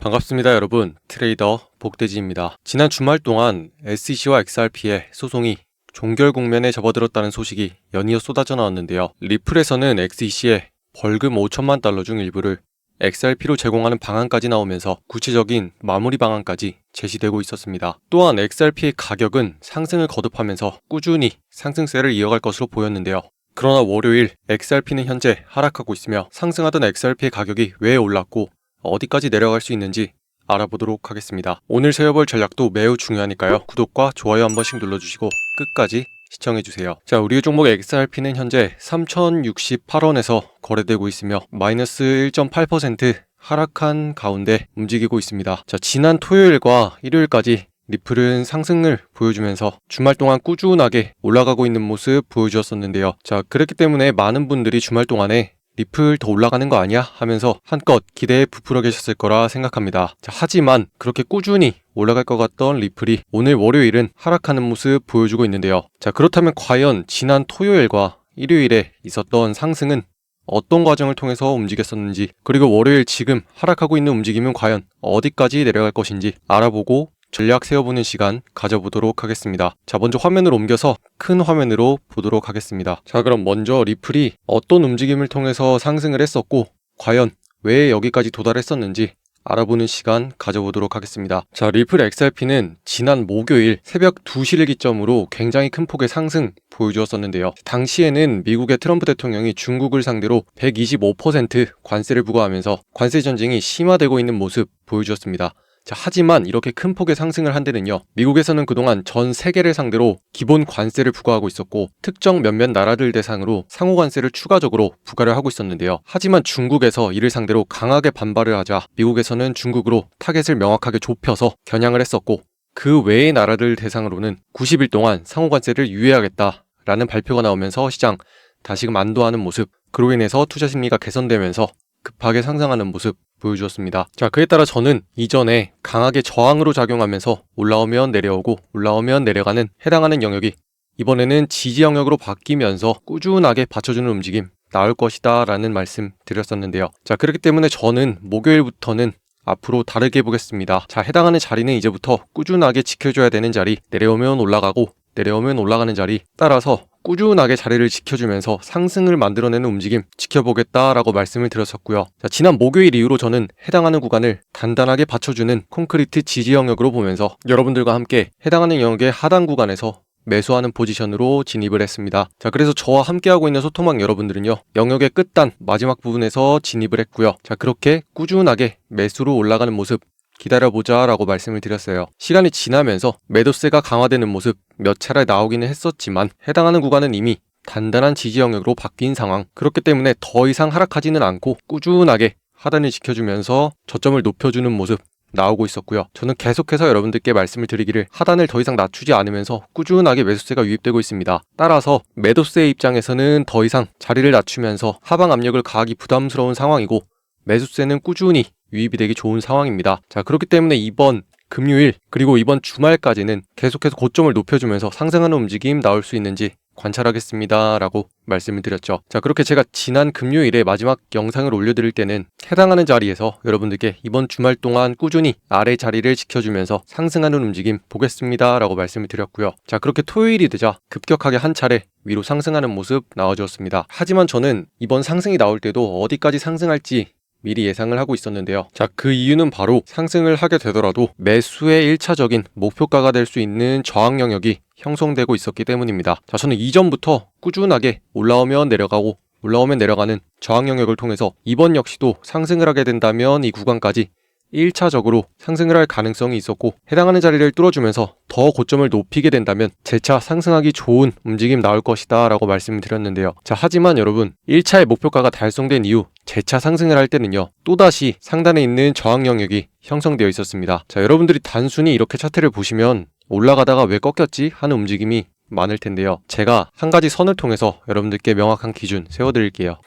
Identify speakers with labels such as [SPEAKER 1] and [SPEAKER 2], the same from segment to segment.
[SPEAKER 1] 반갑습니다 여러분, 트레이더 복돼지입니다. 지난 주말 동안 SEC와 XRP의 소송이 종결 국면에 접어들었다는 소식이 연이어 쏟아져 나왔는데요. 리플에서는 XEC에 벌금 5천만 달러 중 일부를 XRP로 제공하는 방안까지 나오면서 구체적인 마무리 방안까지 제시되고 있었습니다. 또한 XRP의 가격은 상승을 거듭하면서 꾸준히 상승세를 이어갈 것으로 보였는데요. 그러나 월요일 XRP는 현재 하락하고 있으며 상승하던 XRP의 가격이 왜 올랐고 어디까지 내려갈 수 있는지 알아보도록 하겠습니다. 오늘 세워볼 전략도 매우 중요하니까요. 구독과 좋아요 한 번씩 눌러주시고 끝까지 시청해주세요. 자, 우리의 종목 XRP는 현재 3,068원에서 거래되고 있으며 마이너스 1.8% 하락한 가운데 움직이고 있습니다. 자, 지난 토요일과 일요일까지 리플은 상승을 보여주면서 주말 동안 꾸준하게 올라가고 있는 모습 보여주었었는데요. 자, 그렇기 때문에 많은 분들이 주말 동안에 리플 더 올라가는 거 아니야? 하면서 한껏 기대에 부풀어 계셨을 거라 생각합니다. 자, 하지만 그렇게 꾸준히 올라갈 것 같던 리플이 오늘 월요일은 하락하는 모습 보여주고 있는데요. 자, 그렇다면 과연 지난 토요일과 일요일에 있었던 상승은 어떤 과정을 통해서 움직였었는지, 그리고 월요일 지금 하락하고 있는 움직임은 과연 어디까지 내려갈 것인지 알아보고 전략 세워보는 시간 가져보도록 하겠습니다. 자, 먼저 화면을 옮겨서 큰 화면으로 보도록 하겠습니다. 자, 그럼 먼저 리플이 어떤 움직임을 통해서 상승을 했었고 과연 왜 여기까지 도달했었는지 알아보는 시간 가져보도록 하겠습니다. 자, 리플 XRP는 지난 목요일 새벽 2시를 기점으로 굉장히 큰 폭의 상승 보여주었었는데요. 당시에는 미국의 트럼프 대통령이 중국을 상대로 125% 관세를 부과하면서 관세 전쟁이 심화되고 있는 모습 보여주었습니다. 자, 하지만 이렇게 큰 폭의 상승을 한 데는요, 미국에서는 그동안 전 세계를 상대로 기본 관세를 부과하고 있었고 특정 몇몇 나라들 대상으로 상호 관세를 추가적으로 부과를 하고 있었는데요. 하지만 중국에서 이를 상대로 강하게 반발을 하자 미국에서는 중국으로 타겟을 명확하게 좁혀서 겨냥을 했었고, 그 외의 나라들 대상으로는 90일 동안 상호 관세를 유예하겠다라는 발표가 나오면서 시장 다시금 안도하는 모습, 그로 인해서 투자 심리가 개선되면서 급하게 상승하는 모습 보여주었습니다. 자, 그에 따라 저는 이전에 강하게 저항으로 작용하면서 올라오면 내려오고 올라오면 내려가는 해당하는 영역이 이번에는 지지 영역으로 바뀌면서 꾸준하게 받쳐주는 움직임 나올 것이다 라는 말씀 드렸었는데요. 자, 그렇기 때문에 저는 목요일부터는 앞으로 다르게 보겠습니다. 자, 해당하는 자리는 이제부터 꾸준하게 지켜줘야 되는 자리, 내려오면 올라가고 내려오면 올라가는 자리, 따라서 꾸준하게 자리를 지켜주면서 상승을 만들어내는 움직임 지켜보겠다라고 말씀을 드렸었고요. 자, 지난 목요일 이후로 저는 해당하는 구간을 단단하게 받쳐주는 콘크리트 지지 영역으로 보면서 여러분들과 함께 해당하는 영역의 하단 구간에서 매수하는 포지션으로 진입을 했습니다. 자, 그래서 저와 함께하고 있는 소통방 여러분들은요, 영역의 끝단 마지막 부분에서 진입을 했고요. 자, 그렇게 꾸준하게 매수로 올라가는 모습 기다려보자 라고 말씀을 드렸어요. 시간이 지나면서 매도세가 강화되는 모습 몇 차례 나오기는 했었지만 해당하는 구간은 이미 단단한 지지 영역으로 바뀐 상황, 그렇기 때문에 더 이상 하락하지는 않고 꾸준하게 하단을 지켜주면서 저점을 높여주는 모습 나오고 있었고요. 저는 계속해서 여러분들께 말씀을 드리기를 하단을 더 이상 낮추지 않으면서 꾸준하게 매수세가 유입되고 있습니다. 따라서 매도세의 입장에서는 더 이상 자리를 낮추면서 하방 압력을 가하기 부담스러운 상황이고, 매수세는 꾸준히 유입이 되기 좋은 상황입니다. 자, 그렇기 때문에 이번 금요일 그리고 이번 주말까지는 계속해서 고점을 높여주면서 상승하는 움직임 나올 수 있는지 관찰하겠습니다 라고 말씀을 드렸죠. 자, 그렇게 제가 지난 금요일에 마지막 영상을 올려드릴 때는 해당하는 자리에서 여러분들께 이번 주말 동안 꾸준히 아래 자리를 지켜주면서 상승하는 움직임 보겠습니다 라고 말씀을 드렸고요. 자, 그렇게 토요일이 되자 급격하게 한 차례 위로 상승하는 모습 나와주었습니다. 하지만 저는 이번 상승이 나올 때도 어디까지 상승할지 미리 예상을 하고 있었는데요. 자, 그 이유는 바로 상승을 하게 되더라도 매수의 1차적인 목표가가 될 수 있는 저항 영역이 형성되고 있었기 때문입니다. 자, 저는 이전부터 꾸준하게 올라오면 내려가고 올라오면 내려가는 저항 영역을 통해서 이번 역시도 상승을 하게 된다면 이 구간까지 1차적으로 상승을 할 가능성이 있었고, 해당하는 자리를 뚫어주면서 더 고점을 높이게 된다면 재차 상승하기 좋은 움직임 나올 것이다 라고 말씀을 드렸는데요. 자, 하지만 여러분 1차의 목표가가 달성된 이후 재차 상승을 할 때는요, 또다시 상단에 있는 저항 영역이 형성되어 있었습니다. 자, 여러분들이 단순히 이렇게 차트를 보시면 올라가다가 왜 꺾였지 하는 움직임이 많을 텐데요. 제가 한 가지 선을 통해서 여러분들께 명확한 기준 세워드릴게요.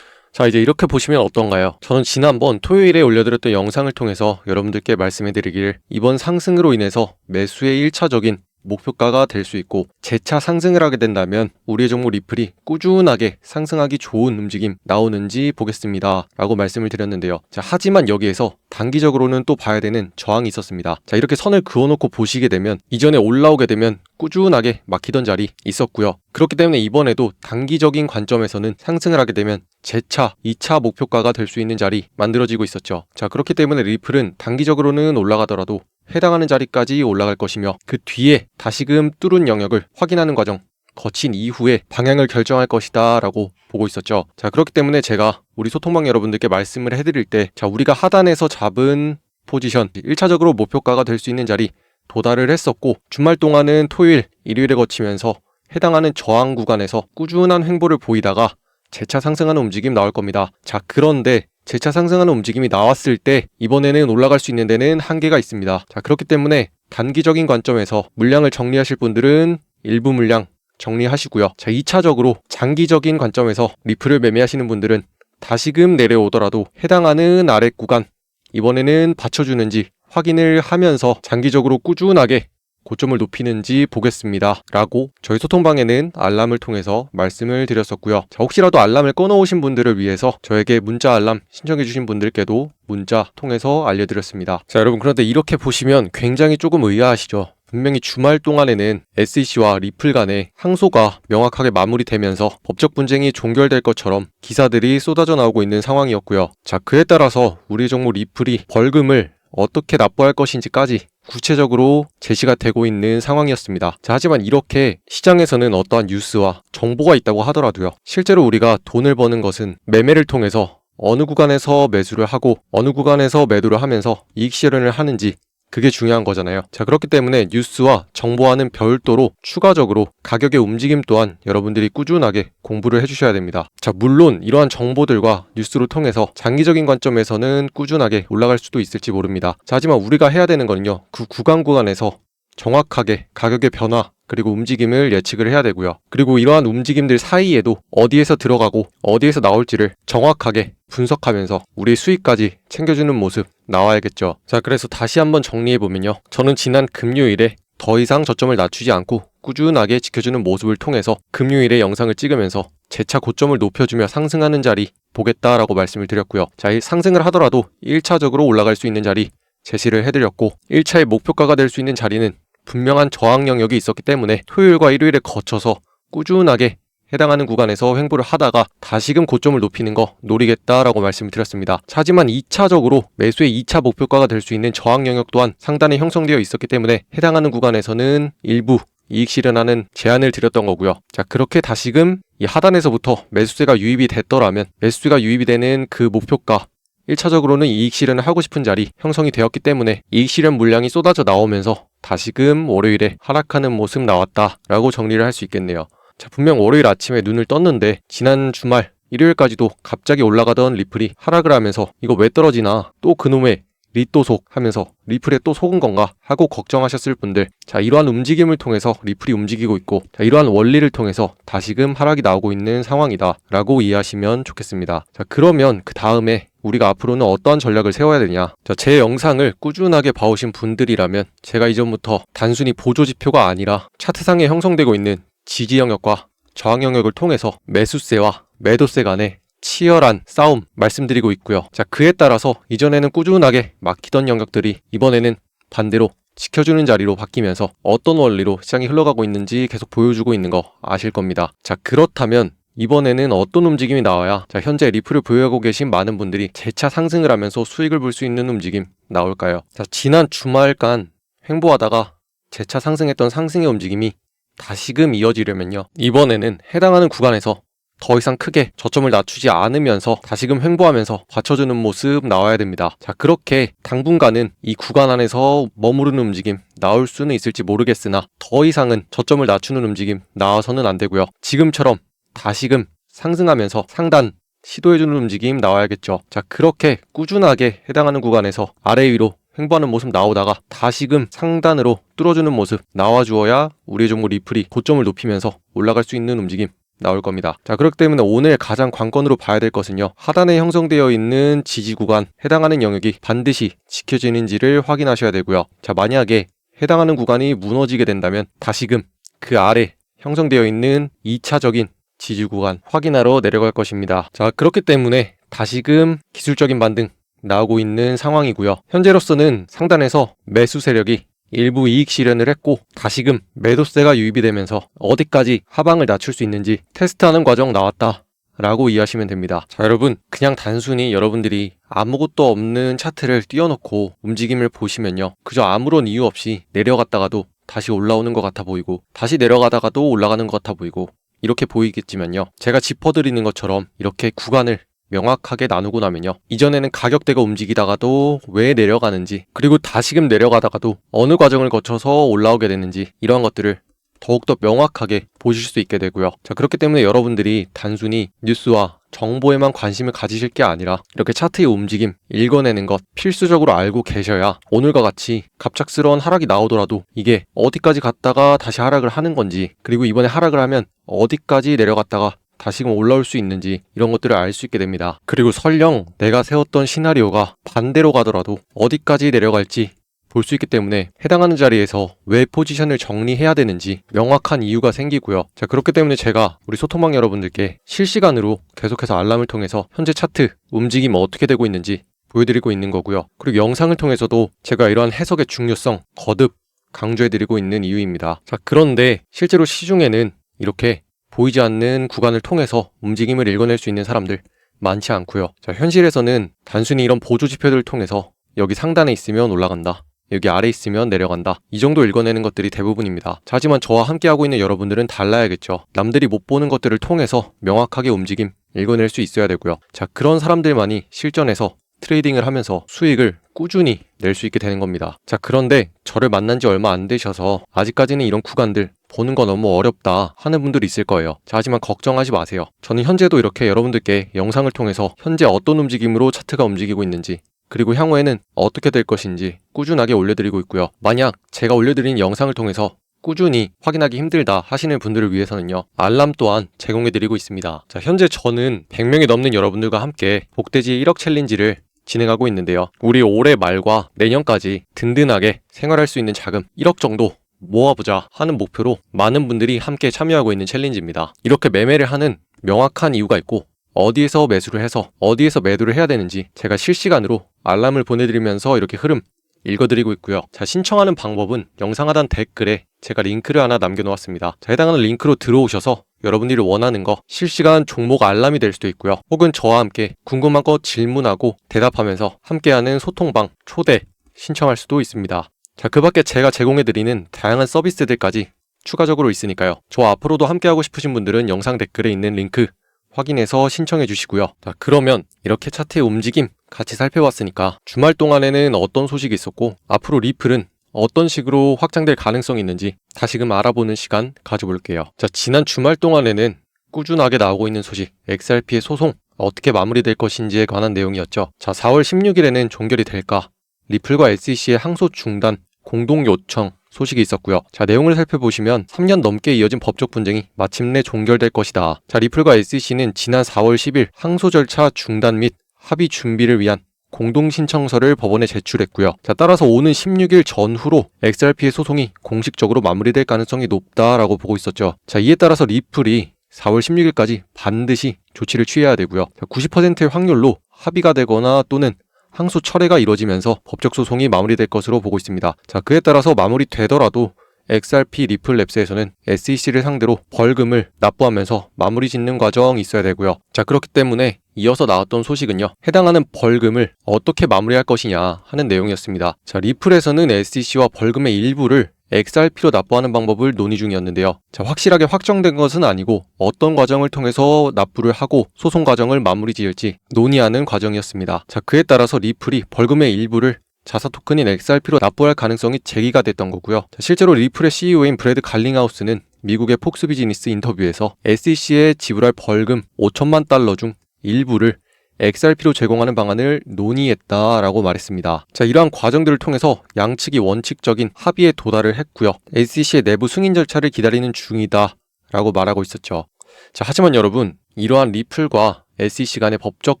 [SPEAKER 1] 자, 이제 이렇게 보시면 어떤가요? 저는 지난번 토요일에 올려드렸던 영상을 통해서 여러분들께 말씀해드리길, 이번 상승으로 인해서 매수의 1차적인 목표가가 될 수 있고 재차 상승을 하게 된다면 우리의 종목 리플이 꾸준하게 상승하기 좋은 움직임 나오는지 보겠습니다 라고 말씀을 드렸는데요. 자, 하지만 여기에서 단기적으로는 또 봐야 되는 저항이 있었습니다. 자, 이렇게 선을 그어놓고 보시게 되면 이전에 올라오게 되면 꾸준하게 막히던 자리 있었고요. 그렇기 때문에 이번에도 단기적인 관점에서는 상승을 하게 되면 재차 2차 목표가가 될 수 있는 자리 만들어지고 있었죠. 자, 그렇기 때문에 리플은 단기적으로는 올라가더라도 해당하는 자리까지 올라갈 것이며 그 뒤에 다시금 뚫은 영역을 확인하는 과정 거친 이후에 방향을 결정할 것이다 라고 보고 있었죠. 자, 그렇기 때문에 제가 우리 소통방 여러분들께 말씀을 해드릴 때 자, 우리가 하단에서 잡은 포지션 1차적으로 목표가가 될 수 있는 자리 도달을 했었고 주말 동안은 토요일, 일요일에 거치면서 해당하는 저항 구간에서 꾸준한 횡보를 보이다가 재차 상승하는 움직임 나올 겁니다. 자, 그런데 재차 상승하는 움직임이 나왔을 때 이번에는 올라갈 수 있는 데는 한계가 있습니다. 자, 그렇기 때문에 단기적인 관점에서 물량을 정리하실 분들은 일부 물량 정리하시고요. 자, 2차적으로 장기적인 관점에서 리플을 매매하시는 분들은 다시금 내려오더라도 해당하는 아래 구간 이번에는 받쳐주는지 확인을 하면서 장기적으로 꾸준하게 고점을 높이는지 보겠습니다 라고 저희 소통방에는 알람을 통해서 말씀을 드렸었고요. 자, 혹시라도 알람을 꺼놓으신 분들을 위해서 저에게 문자 알람 신청해 주신 분들께도 문자 통해서 알려드렸습니다. 자, 여러분, 그런데 이렇게 보시면 굉장히 조금 의아하시죠? 분명히 주말 동안에는 SEC와 리플 간의 항소가 명확하게 마무리되면서 법적 분쟁이 종결될 것처럼 기사들이 쏟아져 나오고 있는 상황이었고요. 자, 그에 따라서 우리 종목 리플이 벌금을 어떻게 납부할 것인지까지 구체적으로 제시가 되고 있는 상황이었습니다. 자, 하지만 이렇게 시장에서는 어떠한 뉴스와 정보가 있다고 하더라도요. 실제로 우리가 돈을 버는 것은 매매를 통해서 어느 구간에서 매수를 하고 어느 구간에서 매도를 하면서 이익 실현을 하는지 그게 중요한 거잖아요. 자, 그렇기 때문에 뉴스와 정보와는 별도로 추가적으로 가격의 움직임 또한 여러분들이 꾸준하게 공부를 해주셔야 됩니다. 자, 물론 이러한 정보들과 뉴스를 통해서 장기적인 관점에서는 꾸준하게 올라갈 수도 있을지 모릅니다. 자, 하지만 우리가 해야 되는 거는요. 그 구간에서 정확하게 가격의 변화 그리고 움직임을 예측을 해야 되고요. 그리고 이러한 움직임들 사이에도 어디에서 들어가고 어디에서 나올지를 정확하게 분석하면서 우리의 수익까지 챙겨주는 모습 나와야겠죠. 자, 그래서 다시 한번 정리해보면요. 저는 지난 금요일에 더 이상 저점을 낮추지 않고 꾸준하게 지켜주는 모습을 통해서 금요일에 영상을 찍으면서 재차 고점을 높여주며 상승하는 자리 보겠다라고 말씀을 드렸고요. 자, 이 상승을 하더라도 1차적으로 올라갈 수 있는 자리 제시를 해드렸고 1차의 목표가가 될 수 있는 자리는 분명한 저항 영역이 있었기 때문에 토요일과 일요일에 거쳐서 꾸준하게 해당하는 구간에서 횡보를 하다가 다시금 고점을 높이는 거 노리겠다라고 말씀을 드렸습니다. 하지만 2차적으로 매수의 2차 목표가가 될 수 있는 저항 영역 또한 상단에 형성되어 있었기 때문에 해당하는 구간에서는 일부 이익 실현하는 제안을 드렸던 거고요. 자, 그렇게 다시금 이 하단에서부터 매수세가 유입이 됐더라면 매수세가 유입이 되는 그 목표가 1차적으로는 이익 실현을 하고 싶은 자리 형성이 되었기 때문에 이익 실현 물량이 쏟아져 나오면서 다시금 월요일에 하락하는 모습 나왔다라고 정리를 할 수 있겠네요. 자, 분명 월요일 아침에 눈을 떴는데 지난 주말 일요일까지도 갑자기 올라가던 리플이 하락을 하면서 이거 왜 떨어지나 또 그놈의 리또속 하면서 리플에 또 속은 건가 하고 걱정하셨을 분들, 자, 이러한 움직임을 통해서 리플이 움직이고 있고 자, 이러한 원리를 통해서 다시금 하락이 나오고 있는 상황이다 라고 이해하시면 좋겠습니다. 자, 그러면 그 다음에 우리가 앞으로는 어떠한 전략을 세워야 되냐. 자, 제 영상을 꾸준하게 봐오신 분들이라면 제가 이전부터 단순히 보조지표가 아니라 차트상에 형성되고 있는 지지 영역과 저항 영역을 통해서 매수세와 매도세 간의 치열한 싸움 말씀드리고 있고요. 자, 그에 따라서 이전에는 꾸준하게 막히던 영역들이 이번에는 반대로 지켜주는 자리로 바뀌면서 어떤 원리로 시장이 흘러가고 있는지 계속 보여주고 있는 거 아실 겁니다. 자, 그렇다면 이번에는 어떤 움직임이 나와야 자, 현재 리플을 보유하고 계신 많은 분들이 재차 상승을 하면서 수익을 볼 수 있는 움직임 나올까요? 자, 지난 주말간 횡보하다가 재차 상승했던 상승의 움직임이 다시금 이어지려면요. 이번에는 해당하는 구간에서 더 이상 크게 저점을 낮추지 않으면서 다시금 횡보하면서 받쳐주는 모습 나와야 됩니다. 자, 그렇게 당분간은 이 구간 안에서 머무르는 움직임 나올 수는 있을지 모르겠으나 더 이상은 저점을 낮추는 움직임 나와서는 안 되고요. 지금처럼 다시금 상승하면서 상단 시도해주는 움직임 나와야겠죠. 자, 그렇게 꾸준하게 해당하는 구간에서 아래 위로 횡보하는 모습 나오다가 다시금 상단으로 뚫어주는 모습 나와주어야 우리 종목 리플이 고점을 높이면서 올라갈 수 있는 움직임 나올 겁니다. 자, 그렇기 때문에 오늘 가장 관건으로 봐야 될 것은요. 하단에 형성되어 있는 지지 구간 해당하는 영역이 반드시 지켜지는지를 확인하셔야 되고요. 자, 만약에 해당하는 구간이 무너지게 된다면 다시금 그 아래 형성되어 있는 2차적인 지지 구간 확인하러 내려갈 것입니다. 자, 그렇기 때문에 다시금 기술적인 반등 나오고 있는 상황이고요. 현재로서는 상단에서 매수 세력이 일부 이익 실현을 했고 다시금 매도세가 유입이 되면서 어디까지 하방을 낮출 수 있는지 테스트하는 과정 나왔다 라고 이해하시면 됩니다. 자, 여러분, 그냥 단순히 여러분들이 아무것도 없는 차트를 띄워놓고 움직임을 보시면요, 그저 아무런 이유 없이 내려갔다가도 다시 올라오는 것 같아 보이고 다시 내려가다가도 올라가는 것 같아 보이고 이렇게 보이겠지만요, 제가 짚어드리는 것처럼 이렇게 구간을 명확하게 나누고 나면요, 이전에는 가격대가 움직이다가도 왜 내려가는지, 그리고 다시금 내려가다가도 어느 과정을 거쳐서 올라오게 되는지, 이러한 것들을 더욱더 명확하게 보실 수 있게 되고요. 자, 그렇기 때문에 여러분들이 단순히 뉴스와 정보에만 관심을 가지실 게 아니라 이렇게 차트의 움직임 읽어내는 것 필수적으로 알고 계셔야 오늘과 같이 갑작스러운 하락이 나오더라도 이게 어디까지 갔다가 다시 하락을 하는 건지, 그리고 이번에 하락을 하면 어디까지 내려갔다가 다시금 올라올 수 있는지, 이런 것들을 알 수 있게 됩니다. 그리고 설령 내가 세웠던 시나리오가 반대로 가더라도 어디까지 내려갈지 볼 수 있기 때문에 해당하는 자리에서 왜 포지션을 정리해야 되는지 명확한 이유가 생기고요. 자, 그렇기 때문에 제가 우리 소통방 여러분들께 실시간으로 계속해서 알람을 통해서 현재 차트 움직임 어떻게 되고 있는지 보여드리고 있는 거고요. 그리고 영상을 통해서도 제가 이러한 해석의 중요성 거듭 강조해드리고 있는 이유입니다. 자, 그런데 실제로 시중에는 이렇게 보이지 않는 구간을 통해서 움직임을 읽어낼 수 있는 사람들 많지 않고요. 자, 현실에서는 단순히 이런 보조 지표들을 통해서 여기 상단에 있으면 올라간다, 여기 아래 있으면 내려간다, 이 정도 읽어내는 것들이 대부분입니다. 자, 하지만 저와 함께하고 있는 여러분들은 달라야겠죠. 남들이 못 보는 것들을 통해서 명확하게 움직임 읽어낼 수 있어야 되고요. 자, 그런 사람들만이 실전에서 트레이딩을 하면서 수익을 꾸준히 낼 수 있게 되는 겁니다. 자, 그런데 저를 만난 지 얼마 안 되셔서 아직까지는 이런 구간들 보는 거 너무 어렵다 하는 분들이 있을 거예요. 자, 하지만 걱정하지 마세요. 저는 현재도 이렇게 여러분들께 영상을 통해서 현재 어떤 움직임으로 차트가 움직이고 있는지, 그리고 향후에는 어떻게 될 것인지 꾸준하게 올려드리고 있고요. 만약 제가 올려드린 영상을 통해서 꾸준히 확인하기 힘들다 하시는 분들을 위해서는요, 알람 또한 제공해드리고 있습니다. 자, 현재 저는 100명이 넘는 여러분들과 함께 복돼지 1억 챌린지를 진행하고 있는데요, 우리 올해 말과 내년까지 든든하게 생활할 수 있는 자금 1억 정도 모아보자 하는 목표로 많은 분들이 함께 참여하고 있는 챌린지입니다. 이렇게 매매를 하는 명확한 이유가 있고 어디에서 매수를 해서 어디에서 매도를 해야 되는지 제가 실시간으로 알람을 보내드리면서 이렇게 흐름 읽어드리고 있고요. 자, 신청하는 방법은 영상 하단 댓글에 제가 링크를 하나 남겨놓았습니다. 자, 해당하는 링크로 들어오셔서 여러분들이 원하는 거 실시간 종목 알람이 될 수도 있고요, 혹은 저와 함께 궁금한 거 질문하고 대답하면서 함께하는 소통방 초대 신청할 수도 있습니다. 자, 그 밖에 제가 제공해드리는 다양한 서비스들까지 추가적으로 있으니까요, 저와 앞으로도 함께하고 싶으신 분들은 영상 댓글에 있는 링크 확인해서 신청해 주시고요. 자, 그러면 이렇게 차트의 움직임 같이 살펴봤으니까 주말 동안에는 어떤 소식이 있었고 앞으로 리플은 어떤 식으로 확장될 가능성이 있는지 다시금 알아보는 시간 가져볼게요. 자, 지난 주말 동안에는 꾸준하게 나오고 있는 소식, XRP의 소송 어떻게 마무리될 것인지에 관한 내용이었죠. 자, 4월 16일에는 종결이 될까? 리플과 SEC의 항소 중단 공동 요청 소식이 있었고요. 자, 내용을 살펴보시면 3년 넘게 이어진 법적 분쟁이 마침내 종결될 것이다. 자, 리플과 SEC는 지난 4월 10일 항소 절차 중단 및 합의 준비를 위한 공동 신청서를 법원에 제출했고요. 자, 따라서 오는 16일 전후로 XRP의 소송이 공식적으로 마무리될 가능성이 높다라고 보고 있었죠. 자, 이에 따라서 리플이 4월 16일까지 반드시 조치를 취해야 되고요. 90%의 확률로 합의가 되거나 또는 항소 철회가 이루어지면서 법적 소송이 마무리될 것으로 보고 있습니다. 자, 그에 따라서 마무리되더라도 XRP 리플랩스에서는 SEC를 상대로 벌금을 납부하면서 마무리 짓는 과정이 있어야 되고요. 자, 그렇기 때문에 이어서 나왔던 소식은요, 해당하는 벌금을 어떻게 마무리할 것이냐 하는 내용이었습니다. 자, 리플에서는 SEC와 벌금의 일부를 XRP로 납부하는 방법을 논의 중이었는데요. 자, 확실하게 확정된 것은 아니고 어떤 과정을 통해서 납부를 하고 소송 과정을 마무리 지을지 논의하는 과정이었습니다. 자, 그에 따라서 리플이 벌금의 일부를 자사 토큰인 XRP로 납부할 가능성이 제기가 됐던 거고요. 자, 실제로 리플의 CEO인 브래드 갈링하우스는 미국의 폭스 비즈니스 인터뷰에서 SEC에 지불할 벌금 5천만 달러 중 일부를 XRP로 제공하는 방안을 논의했다라고 말했습니다. 자, 이러한 과정들을 통해서 양측이 원칙적인 합의에 도달을 했고요. SEC의 내부 승인 절차를 기다리는 중이다 라고 말하고 있었죠. 자, 하지만 여러분, 이러한 리플과 SEC 간의 법적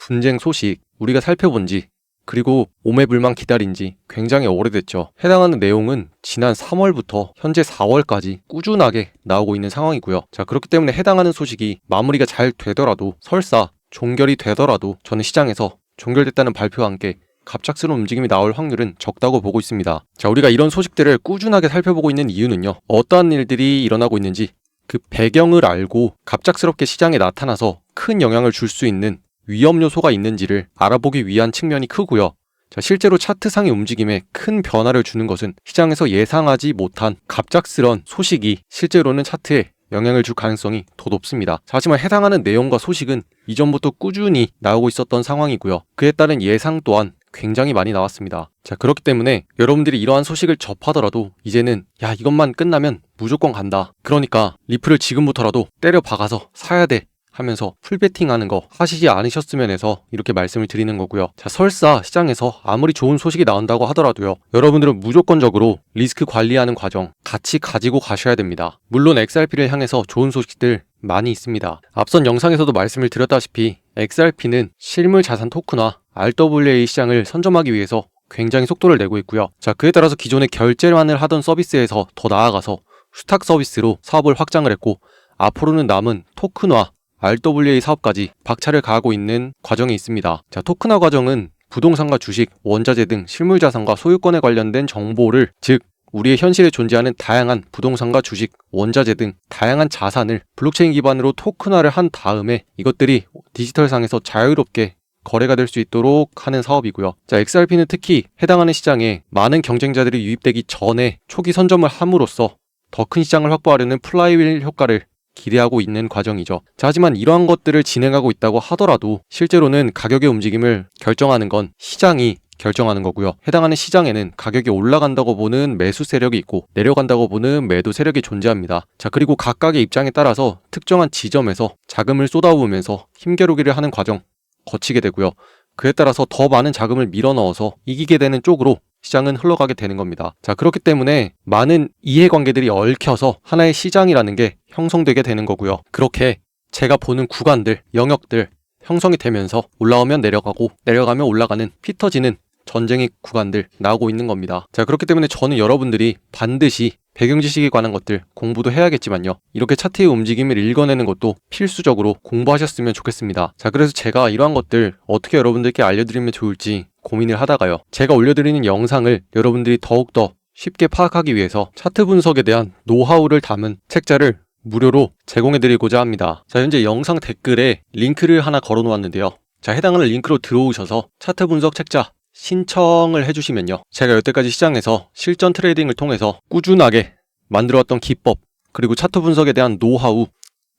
[SPEAKER 1] 분쟁 소식 우리가 살펴본 지 그리고 오매불망 기다린 지 굉장히 오래됐죠. 해당하는 내용은 지난 3월부터 현재 4월까지 꾸준하게 나오고 있는 상황이고요. 자, 그렇기 때문에 해당하는 소식이 마무리가 잘 되더라도, 설사 종결이 되더라도 저는 시장에서 종결됐다는 발표와 함께 갑작스러운 움직임이 나올 확률은 적다고 보고 있습니다. 자, 우리가 이런 소식들을 꾸준하게 살펴보고 있는 이유는요, 어떠한 일들이 일어나고 있는지 그 배경을 알고 갑작스럽게 시장에 나타나서 큰 영향을 줄 수 있는 위험 요소가 있는지를 알아보기 위한 측면이 크고요. 자, 실제로 차트상의 움직임에 큰 변화를 주는 것은 시장에서 예상하지 못한 갑작스런 소식이 실제로는 차트에 영향을 줄 가능성이 더 높습니다. 자, 하지만 해당하는 내용과 소식은 이전부터 꾸준히 나오고 있었던 상황이고요. 그에 따른 예상 또한 굉장히 많이 나왔습니다. 자, 그렇기 때문에 여러분들이 이러한 소식을 접하더라도 이제는 야, 이것만 끝나면 무조건 간다, 그러니까 리플을 지금부터라도 때려 박아서 사야 돼 하면서 풀베팅하는 거 하시지 않으셨으면 해서 이렇게 말씀을 드리는 거고요. 자, 설사 시장에서 아무리 좋은 소식이 나온다고 하더라도요, 여러분들은 무조건적으로 리스크 관리하는 과정 같이 가지고 가셔야 됩니다. 물론 XRP를 향해서 좋은 소식들 많이 있습니다. 앞선 영상에서도 말씀을 드렸다시피 XRP는 실물 자산 토큰화 RWA 시장을 선점하기 위해서 굉장히 속도를 내고 있고요. 자, 그에 따라서 기존의 결제만을 하던 서비스에서 더 나아가서 수탁 서비스로 사업을 확장을 했고, 앞으로는 남은 토큰화 RWA 사업까지 박차를 가하고 있는 과정이 있습니다. 자, 토큰화 과정은 부동산과 주식, 원자재 등 실물자산과 소유권에 관련된 정보를, 즉 우리의 현실에 존재하는 다양한 부동산과 주식, 원자재 등 다양한 자산을 블록체인 기반으로 토큰화를 한 다음에 이것들이 디지털상에서 자유롭게 거래가 될 수 있도록 하는 사업이고요. 자, XRP는 특히 해당하는 시장에 많은 경쟁자들이 유입되기 전에 초기 선점을 함으로써 더 큰 시장을 확보하려는 플라이휠 효과를 기대하고 있는 과정이죠. 자, 하지만 이러한 것들을 진행하고 있다고 하더라도 실제로는 가격의 움직임을 결정하는 건 시장이 결정하는 거고요. 해당하는 시장에는 가격이 올라간다고 보는 매수 세력이 있고 내려간다고 보는 매도 세력이 존재합니다. 자, 그리고 각각의 입장에 따라서 특정한 지점에서 자금을 쏟아부으면서 힘겨루기를 하는 과정 거치게 되고요. 그에 따라서 더 많은 자금을 밀어넣어서 이기게 되는 쪽으로 시장은 흘러가게 되는 겁니다. 자, 그렇기 때문에 많은 이해관계들이 얽혀서 하나의 시장이라는 게 형성되게 되는 거고요. 그렇게 제가 보는 구간들, 영역들 형성이 되면서 올라오면 내려가고 내려가면 올라가는 피 터지는 전쟁의 구간들 나오고 있는 겁니다. 자, 그렇기 때문에 저는 여러분들이 반드시 배경 지식에 관한 것들 공부도 해야겠지만요, 이렇게 차트의 움직임을 읽어내는 것도 필수적으로 공부하셨으면 좋겠습니다. 자, 그래서 제가 이러한 것들 어떻게 여러분들께 알려드리면 좋을지 고민을 하다가요, 제가 올려드리는 영상을 여러분들이 더욱더 쉽게 파악하기 위해서 차트 분석에 대한 노하우를 담은 책자를 무료로 제공해드리고자 합니다. 자, 현재 영상 댓글에 링크를 하나 걸어놓았는데요. 자, 해당하는 링크로 들어오셔서 차트 분석 책자 신청을 해주시면요, 제가 여태까지 시장에서 실전 트레이딩을 통해서 꾸준하게 만들어왔던 기법, 그리고 차트 분석에 대한 노하우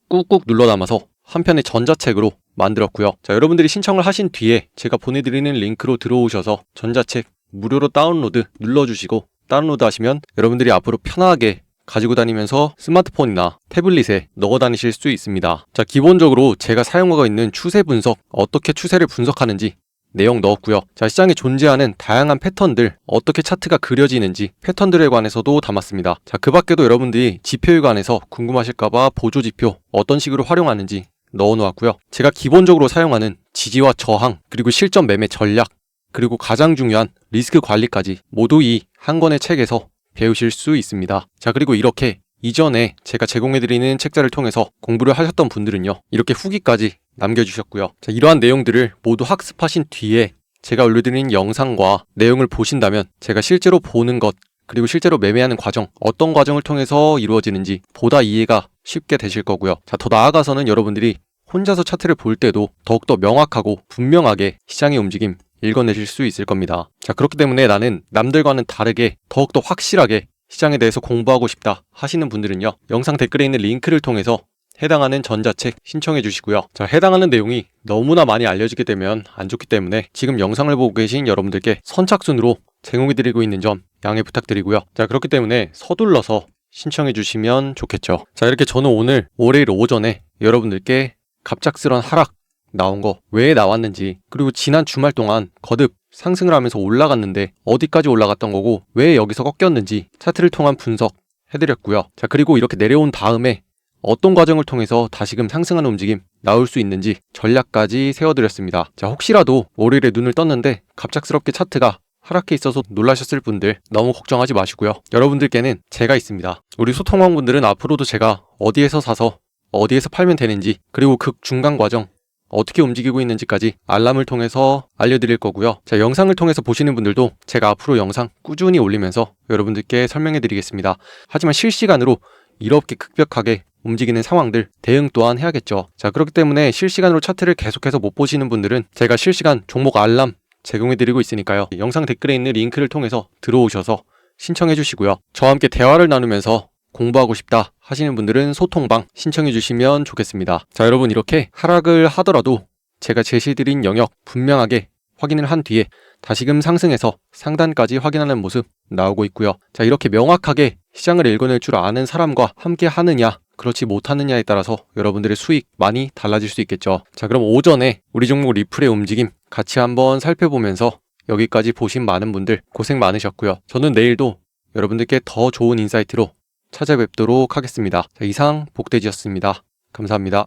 [SPEAKER 1] 꾹꾹 눌러 담아서 한 편의 전자책으로 만들었고요. 자, 여러분들이 신청을 하신 뒤에 제가 보내드리는 링크로 들어오셔서 전자책 무료로 다운로드 눌러주시고 다운로드 하시면 여러분들이 앞으로 편하게 가지고 다니면서 스마트폰이나 태블릿에 넣어 다니실 수 있습니다. 자, 기본적으로 제가 사용하고 있는 추세 분석, 어떻게 추세를 분석하는지 내용 넣었고요. 자, 시장에 존재하는 다양한 패턴들, 어떻게 차트가 그려지는지 패턴들에 관해서도 담았습니다. 자, 그 밖에도 여러분들이 지표에 관해서 궁금하실까봐 보조지표 어떤 식으로 활용하는지 넣어놓았고요. 제가 기본적으로 사용하는 지지와 저항, 그리고 실전 매매 전략, 그리고 가장 중요한 리스크 관리까지 모두 이 한 권의 책에서 배우실 수 있습니다. 자, 그리고 이렇게 이전에 제가 제공해드리는 책자를 통해서 공부를 하셨던 분들은요, 이렇게 후기까지 남겨주셨고요. 자, 이러한 내용들을 모두 학습하신 뒤에 제가 올려드리는 영상과 내용을 보신다면 제가 실제로 보는 것, 그리고 실제로 매매하는 과정, 어떤 과정을 통해서 이루어지는지 보다 이해가 쉽게 되실 거고요. 자, 더 나아가서는 여러분들이 혼자서 차트를 볼 때도 더욱더 명확하고 분명하게 시장의 움직임 읽어내실 수 있을 겁니다. 자, 그렇기 때문에 나는 남들과는 다르게 더욱더 확실하게 시장에 대해서 공부하고 싶다 하시는 분들은요, 영상 댓글에 있는 링크를 통해서 해당하는 전자책 신청해 주시고요. 자, 해당하는 내용이 너무나 많이 알려지게 되면 안 좋기 때문에 지금 영상을 보고 계신 여러분들께 선착순으로 제공해드리고 있는 점 양해 부탁드리고요. 자, 그렇기 때문에 서둘러서 신청해 주시면 좋겠죠. 자, 이렇게 저는 오늘 월요일 오전에 여러분들께 갑작스런 하락 나온 거 왜 나왔는지, 그리고 지난 주말 동안 거듭 상승을 하면서 올라갔는데 어디까지 올라갔던 거고 왜 여기서 꺾였는지 차트를 통한 분석 해드렸고요. 자, 그리고 이렇게 내려온 다음에 어떤 과정을 통해서 다시금 상승하는 움직임 나올 수 있는지 전략까지 세워드렸습니다. 자, 혹시라도 월요일에 눈을 떴는데 갑작스럽게 차트가 하락해 있어서 놀라셨을 분들 너무 걱정하지 마시고요. 여러분들께는 제가 있습니다. 우리 소통왕분들은 앞으로도 제가 어디에서 사서 어디에서 팔면 되는지, 그리고 그 중간 과정 어떻게 움직이고 있는지까지 알람을 통해서 알려드릴 거고요. 자, 영상을 통해서 보시는 분들도 제가 앞으로 영상 꾸준히 올리면서 여러분들께 설명해 드리겠습니다. 하지만 실시간으로 이렇게 급격하게 움직이는 상황들 대응 또한 해야겠죠. 자, 그렇기 때문에 실시간으로 차트를 계속해서 못 보시는 분들은 제가 실시간 종목 알람 제공해 드리고 있으니까요. 영상 댓글에 있는 링크를 통해서 들어오셔서 신청해 주시고요. 저와 함께 대화를 나누면서 공부하고 싶다 하시는 분들은 소통방 신청해 주시면 좋겠습니다. 자, 여러분, 이렇게 하락을 하더라도 제가 제시드린 영역 분명하게 확인을 한 뒤에 다시금 상승해서 상단까지 확인하는 모습 나오고 있고요. 자, 이렇게 명확하게 시장을 읽어낼 줄 아는 사람과 함께 하느냐 그렇지 못하느냐에 따라서 여러분들의 수익 많이 달라질 수 있겠죠. 자, 그럼 오전에 우리 종목 리플의 움직임 같이 한번 살펴보면서 여기까지 보신 많은 분들 고생 많으셨고요. 저는 내일도 여러분들께 더 좋은 인사이트로 찾아뵙도록 하겠습니다. 자, 이상 복돼지였습니다. 감사합니다.